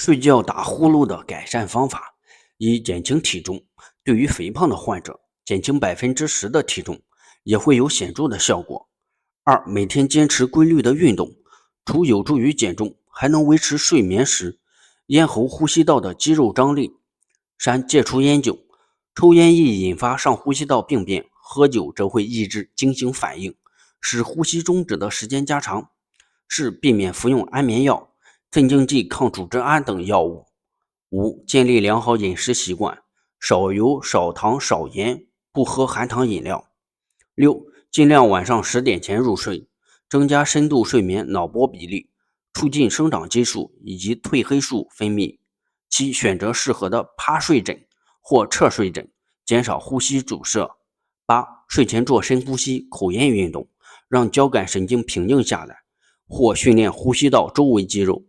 睡觉打呼噜的改善方法：一、减轻体重。对于肥胖的患者，减轻10%的体重也会有显著的效果。二、每天坚持规律的运动，除有助于减重，还能维持睡眠时咽喉呼吸道的肌肉张力。三、戒除烟酒。抽烟易引发上呼吸道病变，喝酒则会抑制惊醒反应，使呼吸终止的时间加长。四、避免服用安眠药、镇静剂、抗组织胺等药物。五、建立良好饮食习惯，少油、少糖、少盐，不喝含糖饮料。六、尽量晚上10点前入睡，增加深度睡眠脑波比例，促进生长激素以及褪黑素分泌。七、选择适合的趴睡枕或侧睡枕，减少呼吸阻塞。八、睡前做深呼吸、口咽运动，让交感神经平静下来，或训练呼吸道周围肌肉。